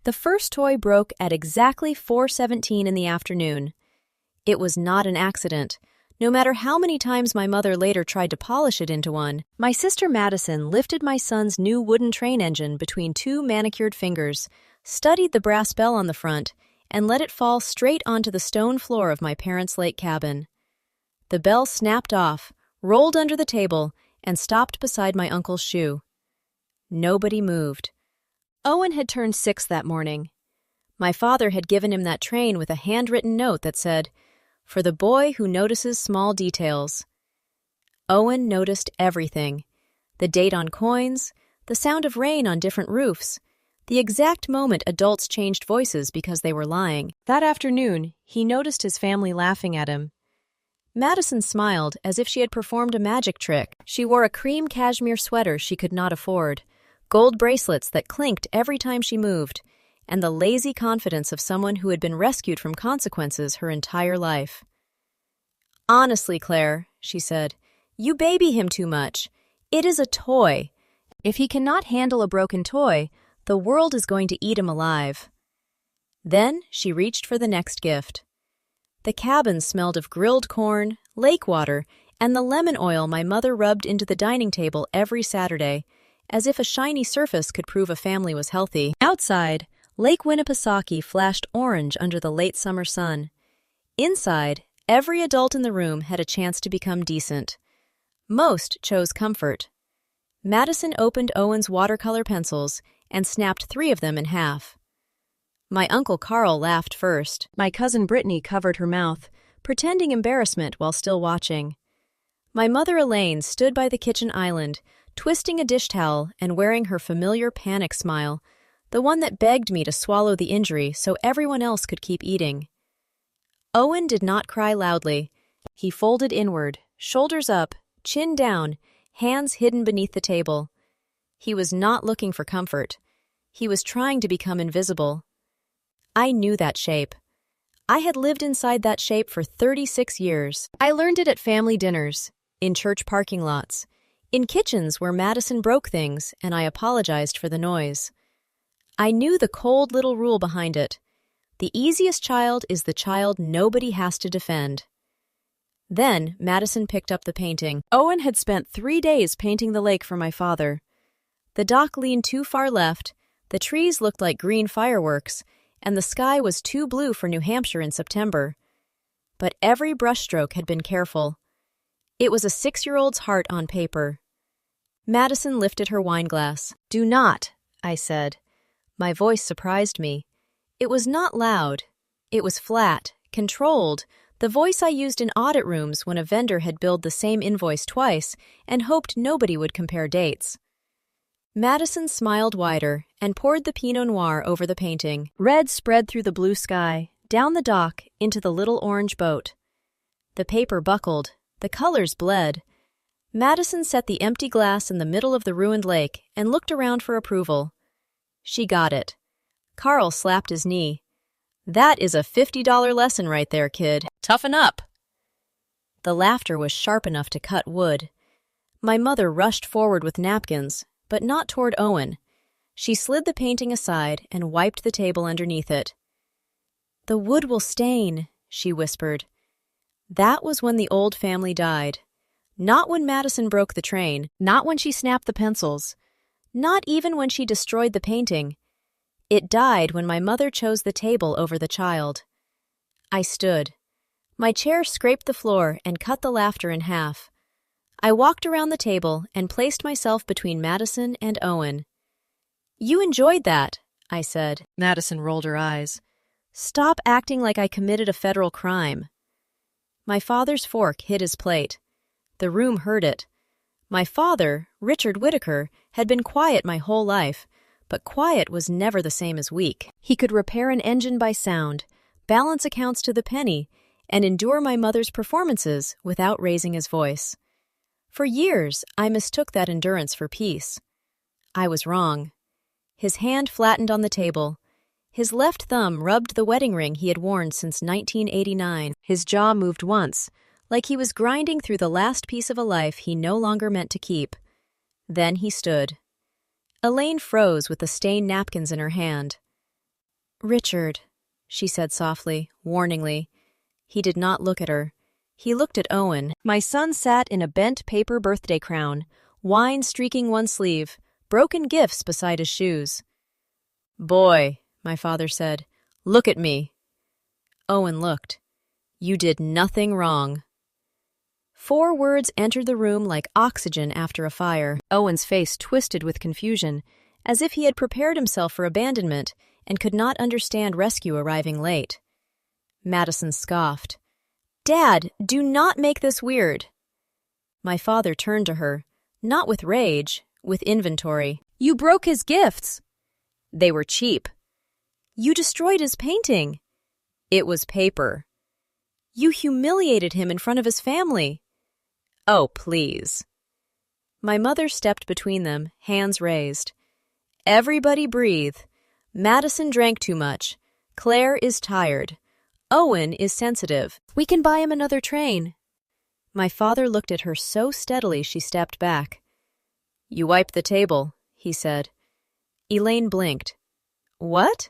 The first toy broke at exactly 4:17 in the afternoon. It was not an accident. No matter how many times my mother later tried to polish it into one, my sister Madison lifted my son's new wooden train engine between two manicured fingers, studied the brass bell on the front, and let it fall straight onto the stone floor of my parents' lake cabin. The bell snapped off, rolled under the table, and stopped beside my uncle's shoe. Nobody moved. Owen had turned 6 that morning. My father had given him that train with a handwritten note that said, "For the boy who notices small details." Owen noticed everything. The date on coins, the sound of rain on different roofs, the exact moment adults changed voices because they were lying. That afternoon, he noticed his family laughing at him. Madison smiled as if she had performed a magic trick. She wore a cream cashmere sweater she could not afford, gold bracelets that clinked every time she moved, and the lazy confidence of someone who had been rescued from consequences her entire life. "Honestly, Claire," she said, "you baby him too much. It is a toy. If he cannot handle a broken toy, the world is going to eat him alive." Then she reached for the next gift. The cabin smelled of grilled corn, lake water, and the lemon oil my mother rubbed into the dining table every Saturday, as if a shiny surface could prove a family was healthy. Outside, Lake Winnipesaukee flashed orange under the late summer sun. Inside, every adult in the room had a chance to become decent. Most chose comfort. Madison opened Owen's watercolor pencils and snapped 3 of them in half. My Uncle Carl laughed first. My cousin Brittany covered her mouth, pretending embarrassment while still watching. My mother Elaine stood by the kitchen island, twisting a dish towel and wearing her familiar panic smile, the one that begged me to swallow the injury so everyone else could keep eating. Owen did not cry loudly. He folded inward, shoulders up, chin down, hands hidden beneath the table. He was not looking for comfort. He was trying to become invisible. I knew that shape. I had lived inside that shape for 36 years. I learned it at family dinners, in church parking lots, in kitchens where Madison broke things and I apologized for the noise. I knew the cold little rule behind it. The easiest child is the child nobody has to defend. Then Madison picked up the painting. Owen had spent 3 days painting the lake for my father. The dock leaned too far left, the trees looked like green fireworks, and the sky was too blue for New Hampshire in September. But every brushstroke had been careful. It was a 6-year-old's heart on paper. Madison lifted her wineglass. "Do not," I said. My voice surprised me. It was not loud. It was flat, controlled, the voice I used in audit rooms when a vendor had billed the same invoice twice and hoped nobody would compare dates. Madison smiled wider and poured the Pinot Noir over the painting. Red spread through the blue sky, down the dock, into the little orange boat. The paper buckled. The colors bled. Madison set the empty glass in the middle of the ruined lake and looked around for approval. She got it. Carl slapped his knee. "That is a $50 lesson right there, kid. Toughen up." The laughter was sharp enough to cut wood. My mother rushed forward with napkins, but not toward Owen. She slid the painting aside and wiped the table underneath it. "The wood will stain," she whispered. That was when the old family died. Not when Madison broke the train, not when she snapped the pencils, not even when she destroyed the painting. It died when my mother chose the table over the child. I stood. My chair scraped the floor and cut the laughter in half. I walked around the table and placed myself between Madison and Owen. "You enjoyed that," I said. Madison rolled her eyes. "Stop acting like I committed a federal crime." My father's fork hit his plate. The room heard it. My father, Richard Whitaker, had been quiet my whole life, but quiet was never the same as weak. He could repair an engine by sound, balance accounts to the penny, and endure my mother's performances without raising his voice. For years, I mistook that endurance for peace. I was wrong. His hand flattened on the table. His left thumb rubbed the wedding ring he had worn since 1989. His jaw moved once, like he was grinding through the last piece of a life he no longer meant to keep. Then he stood. Elaine froze with the stained napkins in her hand. Richard, she said softly, warningly. He did not look at her. He looked at Owen. My son sat in a bent paper birthday crown, wine streaking one sleeve, broken gifts beside his shoes. Boy, my father said, look at me. Owen looked. You did nothing wrong. 4 words entered the room like oxygen after a fire. Owen's face twisted with confusion, as if he had prepared himself for abandonment and could not understand rescue arriving late. Madison scoffed. Dad, do not make this weird. My father turned to her, not with rage, with inventory. You broke his gifts. They were cheap. You destroyed his painting. It was paper. You humiliated him in front of his family. Oh, please. My mother stepped between them, hands raised. Everybody breathe. Madison drank too much. Claire is tired. Owen is sensitive. We can buy him another train. My father looked at her so steadily she stepped back. You wiped the table, he said. Elaine blinked. What?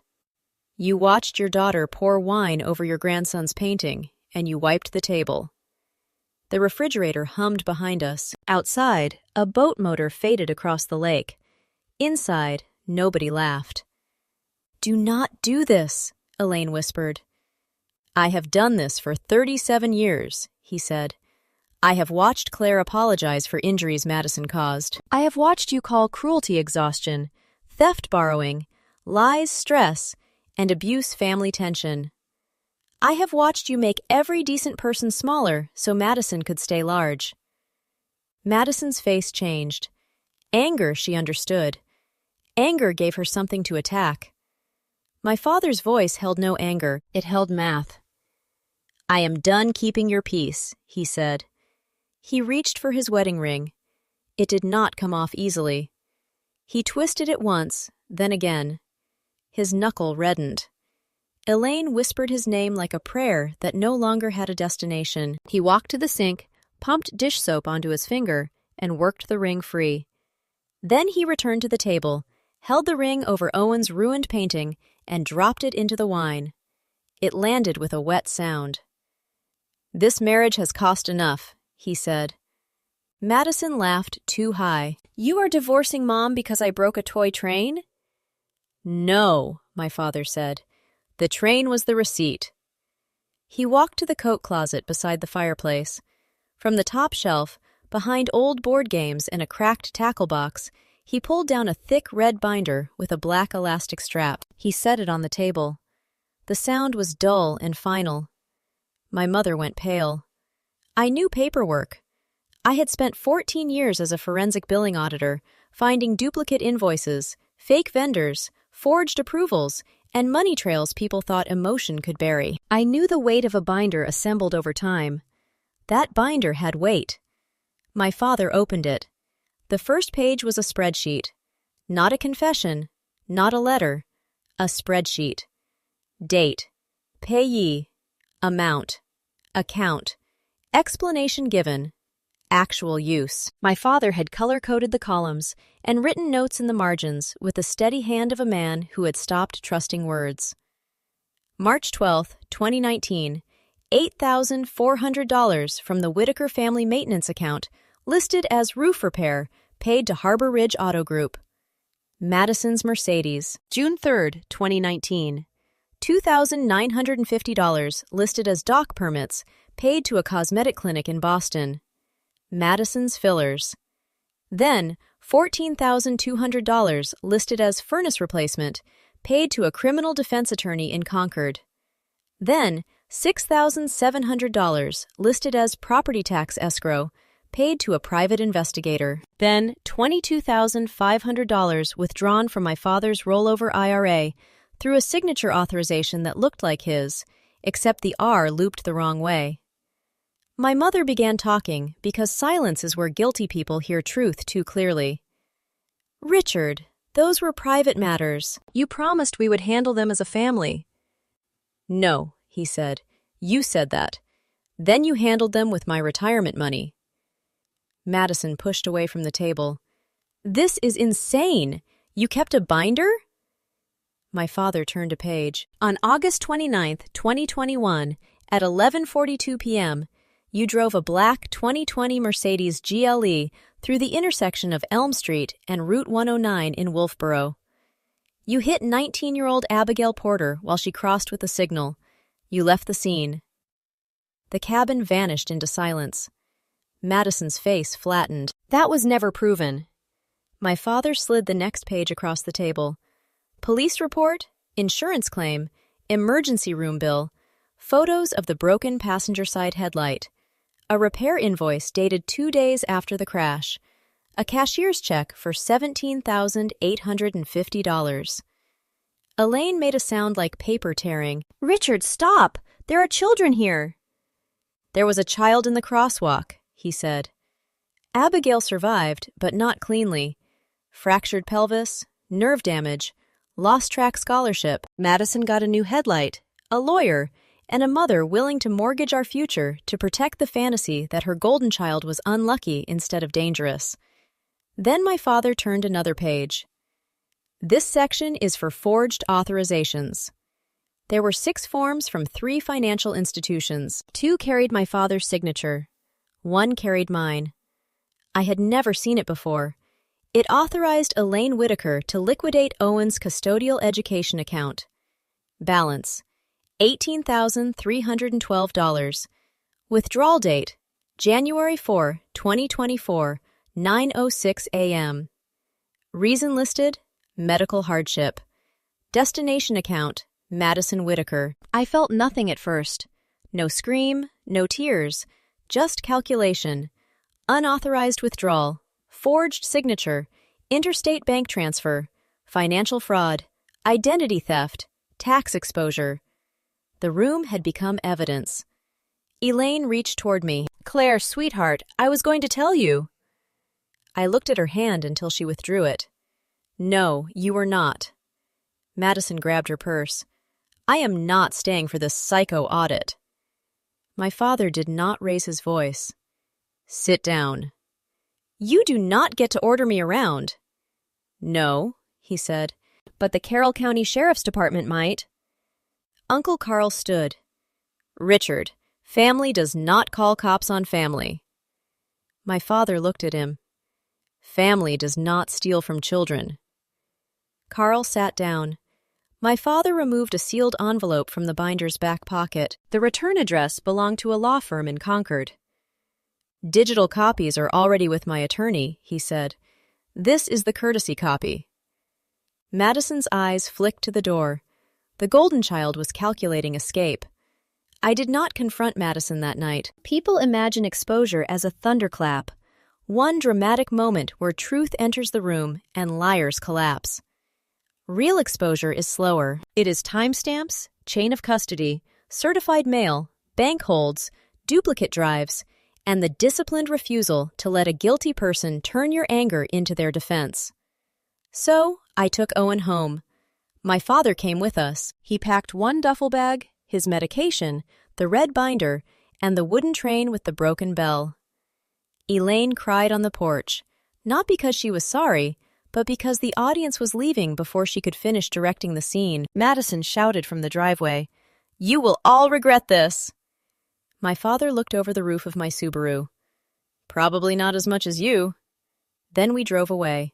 You watched your daughter pour wine over your grandson's painting, and you wiped the table. The refrigerator hummed behind us. Outside, a boat motor faded across the lake. Inside, nobody laughed. Do not do this, Elaine whispered. I have done this for 37 years, he said. I have watched Claire apologize for injuries Madison caused. I have watched you call cruelty exhaustion, theft borrowing, lies stress, and abuse family tension. I have watched you make every decent person smaller so Madison could stay large. Madison's face changed. Anger, she understood. Anger gave her something to attack. My father's voice held no anger, it held math. I am done keeping your peace, he said. He reached for his wedding ring. It did not come off easily. He twisted it once, then again. His knuckle reddened. Elaine whispered his name like a prayer that no longer had a destination. He walked to the sink, pumped dish soap onto his finger, and worked the ring free. Then he returned to the table, held the ring over Owen's ruined painting, and dropped it into the wine. It landed with a wet sound. This marriage has cost enough, he said. Madison laughed too high. You are divorcing Mom because I broke a toy train? No, my father said. The train was the receipt. He walked to the coat closet beside the fireplace. From the top shelf, behind old board games and a cracked tackle box, he pulled down a thick red binder with a black elastic strap. He set it on the table. The sound was dull and final. My mother went pale. I knew paperwork. I had spent 14 years as a forensic billing auditor, finding duplicate invoices, fake vendors, forged approvals, and money trails people thought emotion could bury. I knew the weight of a binder assembled over time. That binder had weight. My father opened it. The first page was a spreadsheet. Not a confession, not a letter. A spreadsheet. Date. Payee. Amount. Account. Explanation given. Actual use. My father had color-coded the columns and written notes in the margins with the steady hand of a man who had stopped trusting words. March 12, 2019, $8,400 from the Whitaker family maintenance account, listed as roof repair, paid to Harbor Ridge Auto Group. Madison's Mercedes. June 3, 2019, $2,950 listed as dock permits, paid to a cosmetic clinic in Boston. Madison's fillers. Then, $14,200 listed as furnace replacement, paid to a criminal defense attorney in Concord. Then, $6,700 listed as property tax escrow, paid to a private investigator. Then, $22,500 withdrawn from my father's rollover IRA through a signature authorization that looked like his, except the R looped the wrong way. My mother began talking because silence is where guilty people hear truth too clearly. Richard, those were private matters. You promised we would handle them as a family. No, he said. You said that. Then you handled them with my retirement money. Madison pushed away from the table. This is insane. You kept a binder? My father turned a page. On August 29, 2021, at 11:42 p.m., you drove a black 2020 Mercedes GLE through the intersection of Elm Street and Route 109 in Wolfboro. You hit 19-year-old Abigail Porter while she crossed with a signal. You left the scene. The cabin vanished into silence. Madison's face flattened. That was never proven. My father slid the next page across the table. Police report, insurance claim, emergency room bill, photos of the broken passenger side headlight, a repair invoice dated 2 days after the crash, a cashier's check for $17,850. Elaine made a sound like paper tearing. Richard, stop! There are children here! There was a child in the crosswalk, he said. Abigail survived, but not cleanly. Fractured pelvis, nerve damage, lost track scholarship. Madison got a new headlight, a lawyer, and a mother willing to mortgage our future to protect the fantasy that her golden child was unlucky instead of dangerous. Then my father turned another page. This section is for forged authorizations. There were 6 forms from 3 financial institutions. 2 carried my father's signature. 1 carried mine. I had never seen it before. It authorized Elaine Whitaker to liquidate Owen's custodial education account. Balance: $18,312. Withdrawal date: January 4, 2024, 9:06 a.m. Reason listed: medical hardship. Destination account: Madison Whitaker. I felt nothing at first. No scream, no tears, just calculation. Unauthorized withdrawal, forged signature, interstate bank transfer, financial fraud, identity theft, tax exposure. The room had become evidence. Elaine reached toward me. Claire, sweetheart, I was going to tell you. I looked at her hand until she withdrew it. No, you were not. Madison grabbed her purse. I am not staying for this psycho audit. My father did not raise his voice. Sit down. You do not get to order me around. No, he said, but the Carroll County Sheriff's Department might. Uncle Carl stood. Richard, family does not call cops on family. My father looked at him. Family does not steal from children. Carl sat down. My father removed a sealed envelope from the binder's back pocket. The return address belonged to a law firm in Concord. Digital copies are already with my attorney, he said. This is the courtesy copy. Madison's eyes flicked to the door. The golden child was calculating escape. I did not confront Madison that night. People imagine exposure as a thunderclap, one dramatic moment where truth enters the room and liars collapse. Real exposure is slower. It is timestamps, chain of custody, certified mail, bank holds, duplicate drives, and the disciplined refusal to let a guilty person turn your anger into their defense. So, I took Owen home. My father came with us. He packed 1 duffel bag, his medication, the red binder, and the wooden train with the broken bell. Elaine cried on the porch, not because she was sorry, but because the audience was leaving before she could finish directing the scene. Madison shouted from the driveway, "You will all regret this!" My father looked over the roof of my Subaru. Probably not as much as you. Then we drove away.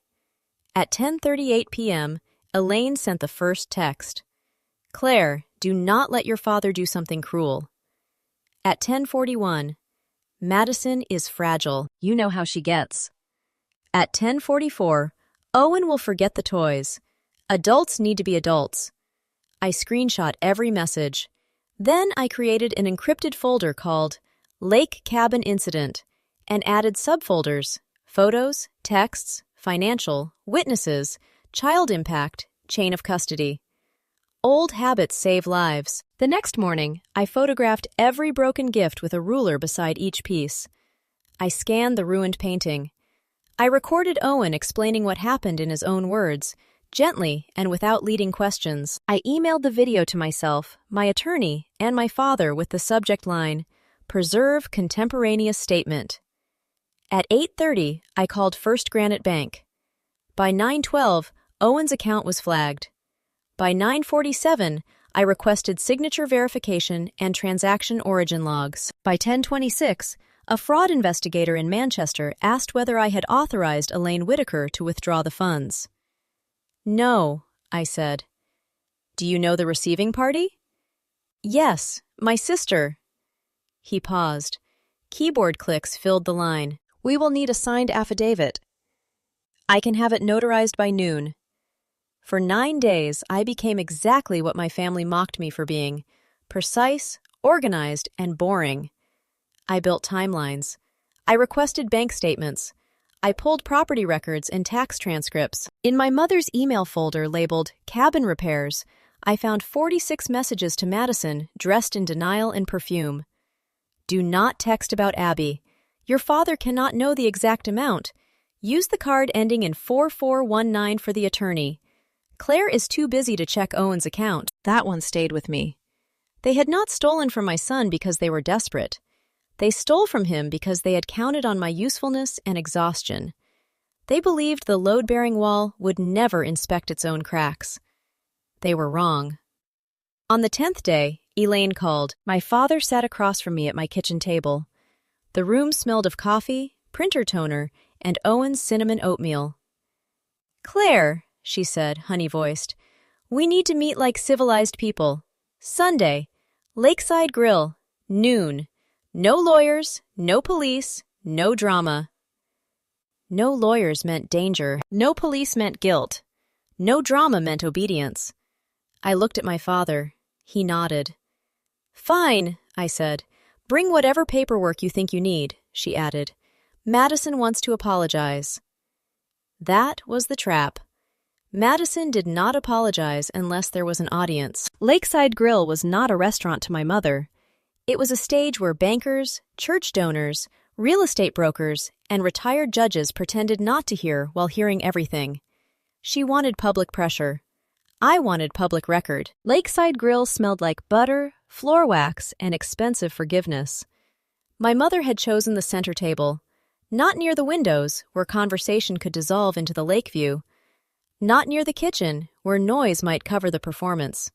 At 10:38 p.m., Elaine sent the first text. Claire, do not let your father do something cruel. At 10:41, Madison is fragile. You know how she gets. At 10:44, Owen will forget the toys. Adults need to be adults. I screenshot every message. Then I created an encrypted folder called Lake Cabin Incident and added subfolders: photos, texts, financial, witnesses, child impact, chain of custody. Old habits save lives. The next morning, I photographed every broken gift with a ruler beside each piece. I scanned the ruined painting. I recorded Owen explaining what happened in his own words, gently and without leading questions. I emailed the video to myself, my attorney, and my father with the subject line, Preserve Contemporaneous Statement. At 8:30, I called First Granite Bank. By 9:12, Owen's account was flagged. By 9:47, I requested signature verification and transaction origin logs. By 10:26, a fraud investigator in Manchester asked whether I had authorized Elaine Whitaker to withdraw the funds. No, I said. Do you know the receiving party? Yes, my sister. He paused. Keyboard clicks filled the line. We will need a signed affidavit. I can have it notarized by noon. For 9 days, I became exactly what my family mocked me for being: precise, organized, and boring. I built timelines. I requested bank statements. I pulled property records and tax transcripts. In my mother's email folder labeled cabin repairs, I found 46 messages to Madison dressed in denial and perfume. Do not text about Abby. Your father cannot know the exact amount. Use the card ending in 4419 for the attorney. Claire is too busy to check Owen's account. That one stayed with me. They had not stolen from my son because they were desperate. They stole from him because they had counted on my usefulness and exhaustion. They believed the load-bearing wall would never inspect its own cracks. They were wrong. On the 10th day, Elaine called. My father sat across from me at my kitchen table. The room smelled of coffee, printer toner, and Owen's cinnamon oatmeal. Claire, she said, honey-voiced, we need to meet like civilized people. Sunday, Lakeside Grill, noon. No lawyers, no police, no drama. No lawyers meant danger. No police meant guilt. No drama meant obedience. I looked at my father. He nodded. Fine, I said. Bring whatever paperwork you think you need, she added. Madison wants to apologize. That was the trap. Madison did not apologize unless there was an audience. Lakeside Grill was not a restaurant to my mother. It was a stage where bankers, church donors, real estate brokers, and retired judges pretended not to hear while hearing everything. She wanted public pressure. I wanted public record. Lakeside Grill smelled like butter, floor wax, and expensive forgiveness. My mother had chosen the center table, not near the windows, where conversation could dissolve into the lake view, not near the kitchen, where noise might cover the performance.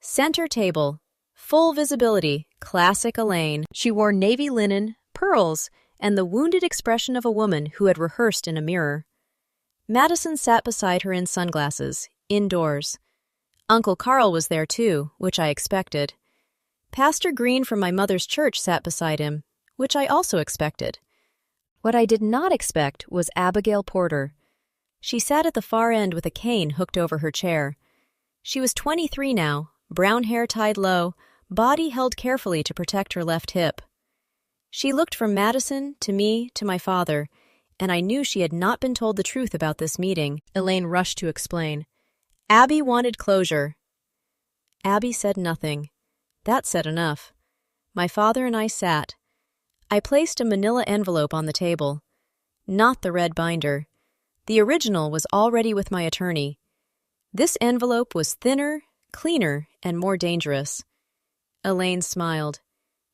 Center table. Full visibility, classic Elaine. She wore navy linen, pearls, and the wounded expression of a woman who had rehearsed in a mirror. Madison sat beside her in sunglasses, indoors. Uncle Carl was there too, which I expected. Pastor Green from my mother's church sat beside him, which I also expected. What I did not expect was Abigail Porter. She sat at the far end with a cane hooked over her chair. She was 23 now, brown hair tied low, body held carefully to protect her left hip. She looked from Madison to me to my father, and I knew she had not been told the truth about this meeting. Elaine rushed to explain. Abby wanted closure. Abby said nothing. That said enough. My father and I sat. I placed a manila envelope on the table. Not the red binder. The original was already with my attorney. This envelope was thinner, cleaner, and more dangerous. Elaine smiled.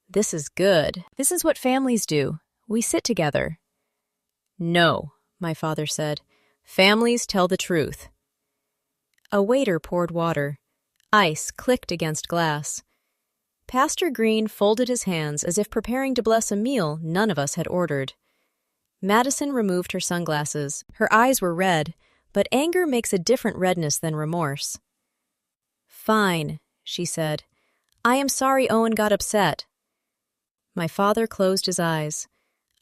This is good. This is what families do. We sit together. No, my father said. Families tell the truth. A waiter poured water. Ice clicked against glass. Pastor Green folded his hands as if preparing to bless a meal none of us had ordered. Madison removed her sunglasses. Her eyes were red, but anger makes a different redness than remorse. Fine, she said. I am sorry Owen got upset. My father closed his eyes.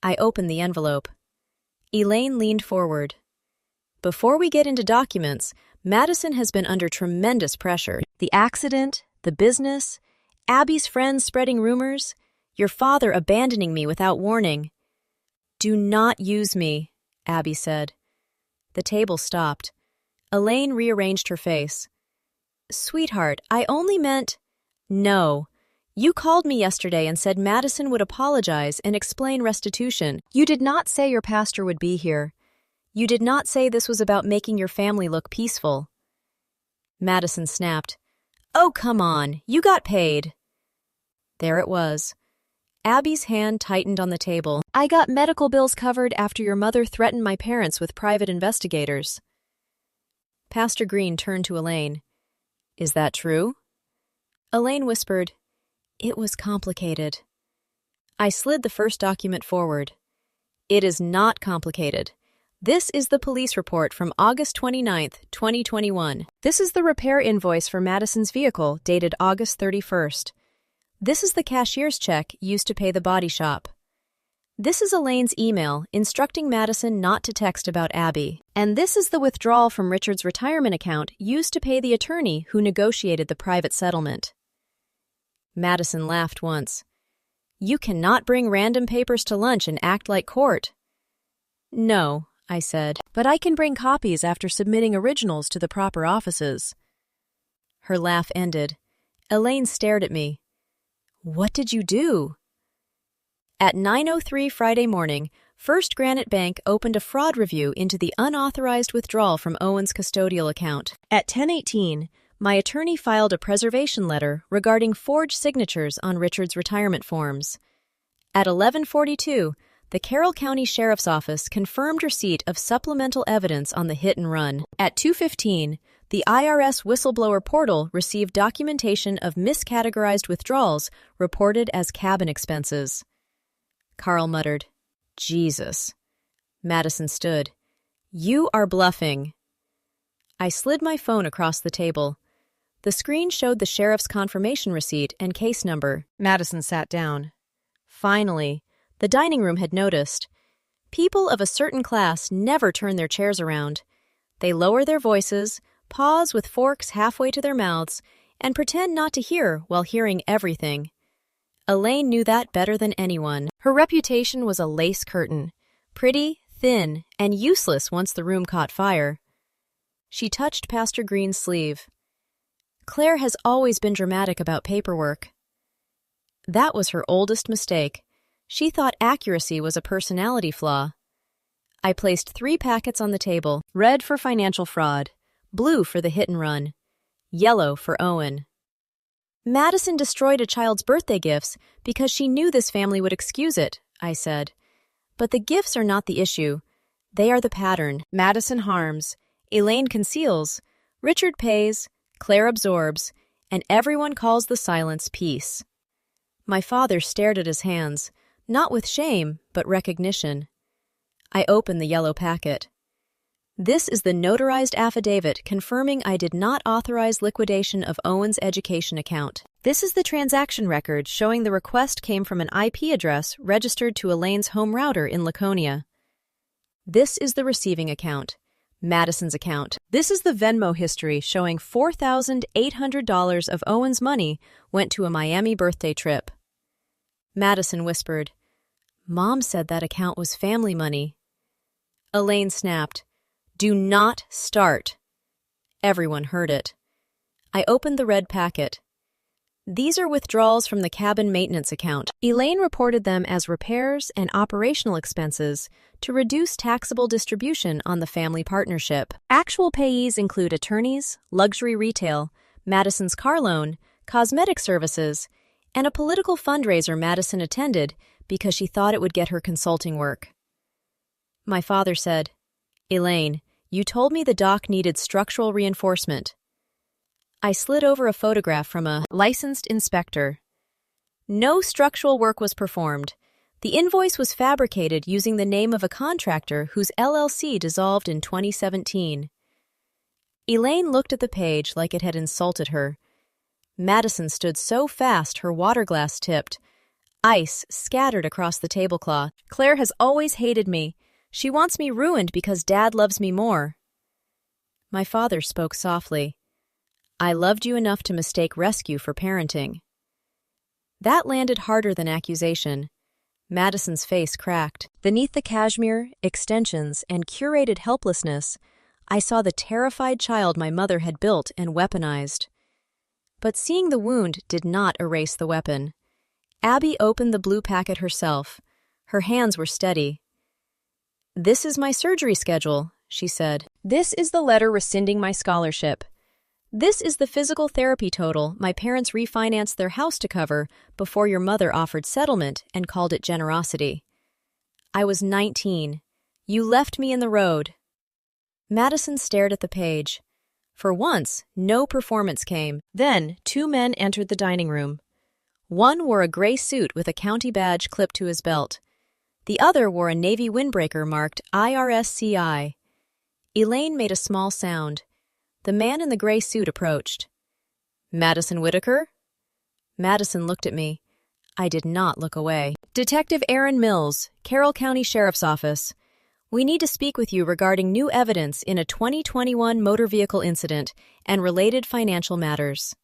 I opened the envelope. Elaine leaned forward. Before we get into documents, Madison has been under tremendous pressure. The accident, the business, Abby's friends spreading rumors, your father abandoning me without warning. Do not use me, Abby said. The table stopped. Elaine rearranged her face. Sweetheart, I only meant... No. You called me yesterday and said Madison would apologize and explain restitution. You did not say your pastor would be here. You did not say this was about making your family look peaceful. Madison snapped. Oh, come on. You got paid. There it was. Abby's hand tightened on the table. I got medical bills covered after your mother threatened my parents with private investigators. Pastor Green turned to Elaine. Is that true? Elaine whispered, "It was complicated." I slid the first document forward. It is not complicated. This is the police report from August 29th, 2021. This is the repair invoice for Madison's vehicle dated August 31st. This is the cashier's check used to pay the body shop. This is Elaine's email instructing Madison not to text about Abby. And this is the withdrawal from Richard's retirement account used to pay the attorney who negotiated the private settlement. Madison laughed once. "You cannot bring random papers to lunch and act like court." "No," I said, "but I can bring copies after submitting originals to the proper offices." Her laugh ended. Elaine stared at me. "What did you do?" At 9:03 Friday morning, First Granite Bank opened a fraud review into the unauthorized withdrawal from Owen's custodial account. At 10:18, my attorney filed a preservation letter regarding forged signatures on Richard's retirement forms. At 11:42, the Carroll County Sheriff's Office confirmed receipt of supplemental evidence on the hit and run. At 2:15, the IRS whistleblower portal received documentation of miscategorized withdrawals reported as cabin expenses. Carl muttered, "Jesus." Madison stood. "You are bluffing." I slid my phone across the table. The screen showed the sheriff's confirmation receipt and case number. Madison sat down. Finally, the dining room had noticed. People of a certain class never turn their chairs around. They lower their voices, pause with forks halfway to their mouths, and pretend not to hear while hearing everything. Elaine knew that better than anyone. Her reputation was a lace curtain, pretty, thin, and useless once the room caught fire. She touched Pastor Green's sleeve. "Claire has always been dramatic about paperwork." That was her oldest mistake. She thought accuracy was a personality flaw. I placed 3 packets on the table, red for financial fraud, blue for the hit and run, yellow for Owen. "Madison destroyed a child's birthday gifts because she knew this family would excuse it," I said. "But the gifts are not the issue. They are the pattern. Madison harms, Elaine conceals, Richard pays, Claire absorbs, and everyone calls the silence peace." My father stared at his hands, not with shame, but recognition. I opened the yellow packet. This is the notarized affidavit confirming I did not authorize liquidation of Owen's education account. This is the transaction record showing the request came from an IP address registered to Elaine's home router in Laconia. This is the receiving account, Madison's account. This is the Venmo history showing $4,800 of Owen's money went to a Miami birthday trip. Madison whispered, "Mom said that account was family money." Elaine snapped, "Do not start." Everyone heard it. I opened the red packet. These are withdrawals from the cabin maintenance account. Elaine reported them as repairs and operational expenses to reduce taxable distribution on the family partnership. Actual payees include attorneys, luxury retail, Madison's car loan, cosmetic services, and a political fundraiser Madison attended because she thought it would get her consulting work. My father said, "Elaine, you told me the dock needed structural reinforcement." I slid over a photograph from a licensed inspector. No structural work was performed. The invoice was fabricated using the name of a contractor whose LLC dissolved in 2017. Elaine looked at the page like it had insulted her. Madison stood so fast her water glass tipped. Ice scattered across the tablecloth. "Claire has always hated me. She wants me ruined because Dad loves me more." My father spoke softly. "I loved you enough to mistake rescue for parenting." That landed harder than accusation. Madison's face cracked. Beneath the cashmere, extensions, and curated helplessness, I saw the terrified child my mother had built and weaponized. But seeing the wound did not erase the weapon. Abby opened the blue packet herself. Her hands were steady. "This is my surgery schedule," she said. "This is the letter rescinding my scholarship. This is the physical therapy total my parents refinanced their house to cover before your mother offered settlement and called it generosity. I was 19. You left me in the road." Madison stared at the page. For once, no performance came. Then, two men entered the dining room. One wore a gray suit with a county badge clipped to his belt. The other wore a navy windbreaker marked IRSCI. Elaine made a small sound. The man in the gray suit approached. "Madison Whitaker?" Madison looked at me. I did not look away. "Detective Aaron Mills, Carroll County Sheriff's Office. We need to speak with you regarding new evidence in a 2021 motor vehicle incident and related financial matters."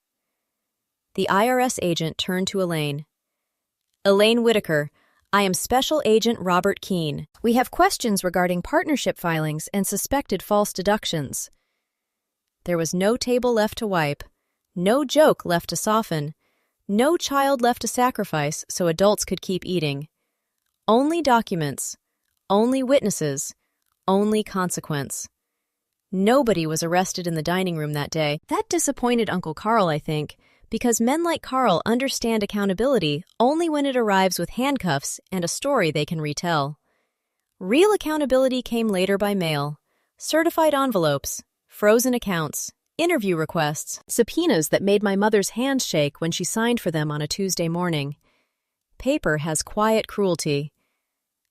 The IRS agent turned to Elaine. "Elaine Whitaker, I am Special Agent Robert Keene. We have questions regarding partnership filings and suspected false deductions." There was no table left to wipe, no joke left to soften, no child left to sacrifice so adults could keep eating. Only documents, only witnesses, only consequence. Nobody was arrested in the dining room that day. That disappointed Uncle Carl, I think, because men like Carl understand accountability only when it arrives with handcuffs and a story they can retell. Real accountability came later by mail: certified envelopes, frozen accounts, interview requests, subpoenas that made my mother's hands shake when she signed for them on a Tuesday morning. Paper has quiet cruelty.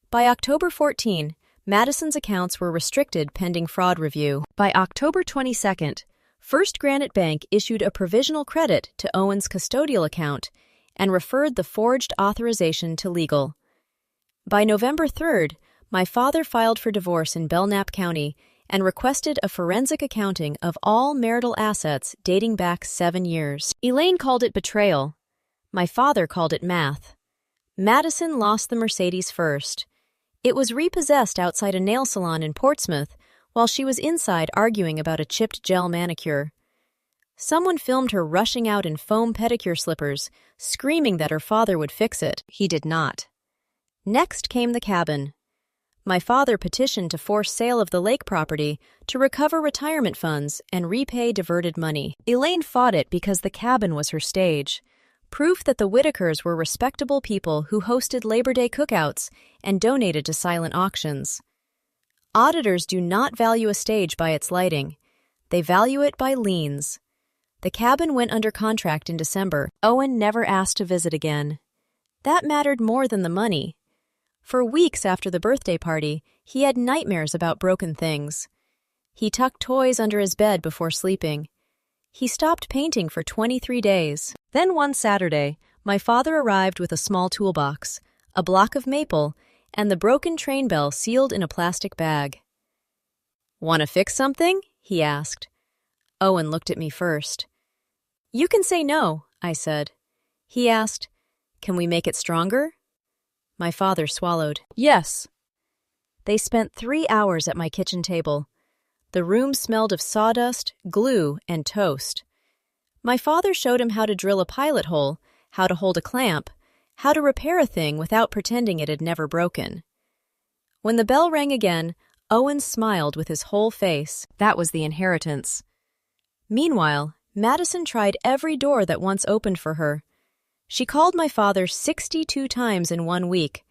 By October 14, Madison's accounts were restricted pending fraud review. By October 22nd, First Granite Bank issued a provisional credit to Owen's custodial account and referred the forged authorization to legal. By November 3rd, my father filed for divorce in Belknap County and requested a forensic accounting of all marital assets dating back 7 years. Elaine called it betrayal. My father called it math. Madison lost the Mercedes first. It was repossessed outside a nail salon in Portsmouth while she was inside arguing about a chipped gel manicure. Someone filmed her rushing out in foam pedicure slippers, screaming that her father would fix it. He did not. Next came the cabin. My father petitioned to force sale of the lake property to recover retirement funds and repay diverted money. Elaine fought it because the cabin was her stage, proof that the Whitakers were respectable people who hosted Labor Day cookouts and donated to silent auctions. Auditors do not value a stage by its lighting. They value it by liens. The cabin went under contract in December. Owen never asked to visit again. That mattered more than the money. For weeks after the birthday party, he had nightmares about broken things. He tucked toys under his bed before sleeping. He stopped painting for 23 days. Then one Saturday, my father arrived with a small toolbox, a block of maple, and the broken train bell sealed in a plastic bag. "Want to fix something?" he asked. Owen looked at me first. "You can say no," I said. He asked, "Can we make it stronger?" My father swallowed. "Yes." They spent 3 hours at my kitchen table. The room smelled of sawdust, glue, and toast. My father showed him how to drill a pilot hole, how to hold a clamp, how to repair a thing without pretending it had never broken. When the bell rang again, Owen smiled with his whole face. That was the inheritance. Meanwhile, Madison tried every door that once opened for her. She called my father 62 times in 1 week.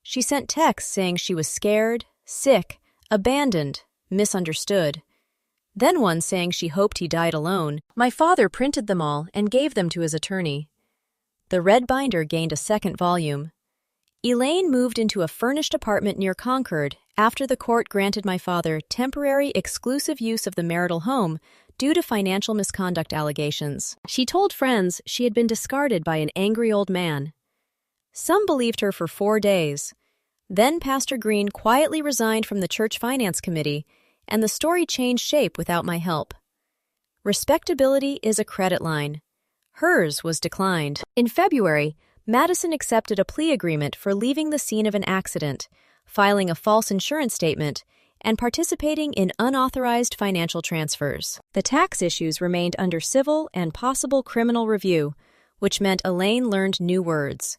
She sent texts saying she was scared, sick, abandoned, misunderstood. Then one saying she hoped he died alone. My father printed them all and gave them to his attorney. The red binder gained a second volume. Elaine moved into a furnished apartment near Concord after the court granted my father temporary exclusive use of the marital home due to financial misconduct allegations. She told friends she had been discarded by an angry old man. Some believed her for 4 days. Then Pastor Green quietly resigned from the church finance committee, and the story changed shape without my help. Respectability is a credit line. Hers was declined. In February, Madison accepted a plea agreement for leaving the scene of an accident, filing a false insurance statement, and participating in unauthorized financial transfers. The tax issues remained under civil and possible criminal review, which meant Elaine learned new words: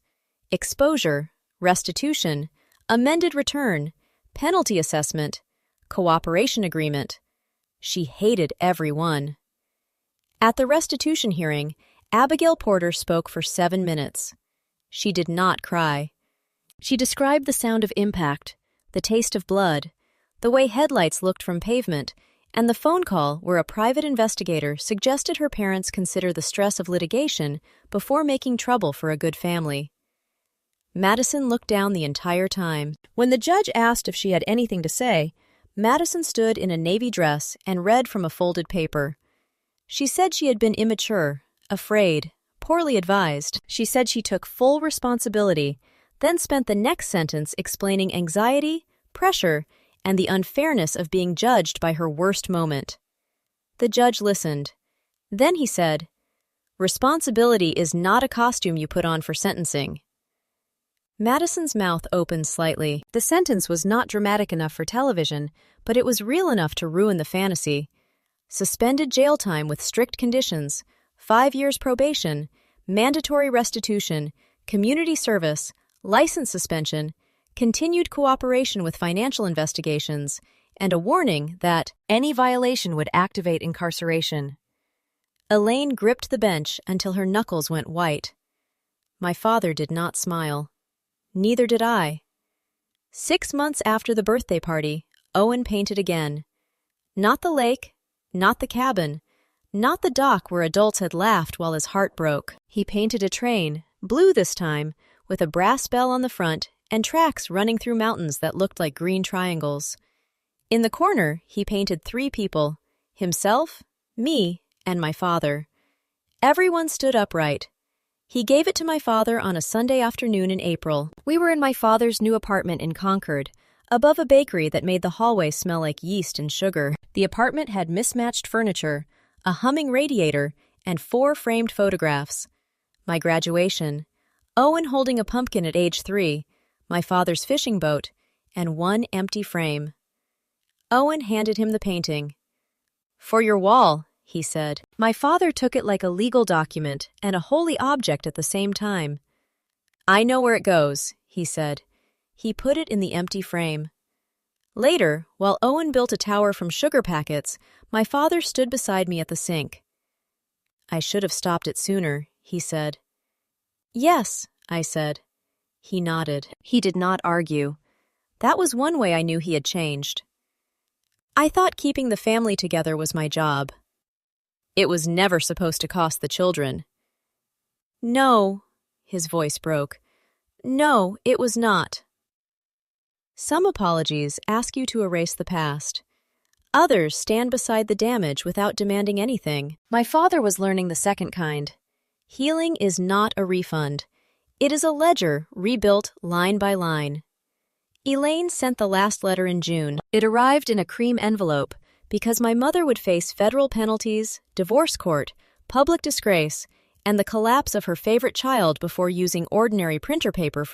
exposure, restitution, amended return, penalty assessment, cooperation agreement. She hated every one. At the restitution hearing, Abigail Porter spoke for 7 minutes. She did not cry. She described the sound of impact, the taste of blood, the way headlights looked from pavement, and the phone call where a private investigator suggested her parents consider the stress of litigation before making trouble for a good family. Madison looked down the entire time. When the judge asked if she had anything to say, Madison stood in a navy dress and read from a folded paper. She said she had been immature, afraid, poorly advised. She said she took full responsibility, then spent the next sentence explaining anxiety, pressure, and the unfairness of being judged by her worst moment. The judge listened. Then he said, "Responsibility is not a costume you put on for sentencing." Madison's mouth opened slightly. The sentence was not dramatic enough for television, but it was real enough to ruin the fantasy. Suspended jail time with strict conditions, 5 years probation, mandatory restitution, community service, license suspension, continued cooperation with financial investigations, and a warning that any violation would activate incarceration. Elaine gripped the bench until her knuckles went white. My father did not smile. Neither did I. 6 months after the birthday party, Owen painted again. Not the lake, not the cabin, not the dock where adults had laughed while his heart broke. He painted a train, blue this time, with a brass bell on the front and tracks running through mountains that looked like green triangles. In the corner, he painted 3 people, himself, me, and my father. Everyone stood upright. He gave it to my father on a Sunday afternoon in April. We were in my father's new apartment in Concord, above a bakery that made the hallway smell like yeast and sugar. The apartment had mismatched furniture, a humming radiator, and 4 framed photographs. My graduation, Owen holding a pumpkin at age 3, my father's fishing boat, and 1 empty frame. Owen handed him the painting. "For your wall," he said. My father took it like a legal document and a holy object at the same time. "I know where it goes," he said. He put it in the empty frame. Later, while Owen built a tower from sugar packets, my father stood beside me at the sink. "I should have stopped it sooner," he said. "Yes," I said. He nodded. He did not argue. That was one way I knew he had changed. I thought keeping the family together was my job. It was never supposed to cost the children. "No," his voice broke. "No, it was not." Some apologies ask you to erase the past. Others stand beside the damage without demanding anything. My father was learning the second kind. Healing is not a refund. It is a ledger rebuilt line by line. Elaine sent the last letter in June. It arrived in a cream envelope because my mother would face federal penalties, divorce court, public disgrace, and the collapse of her favorite child before using ordinary printer paper for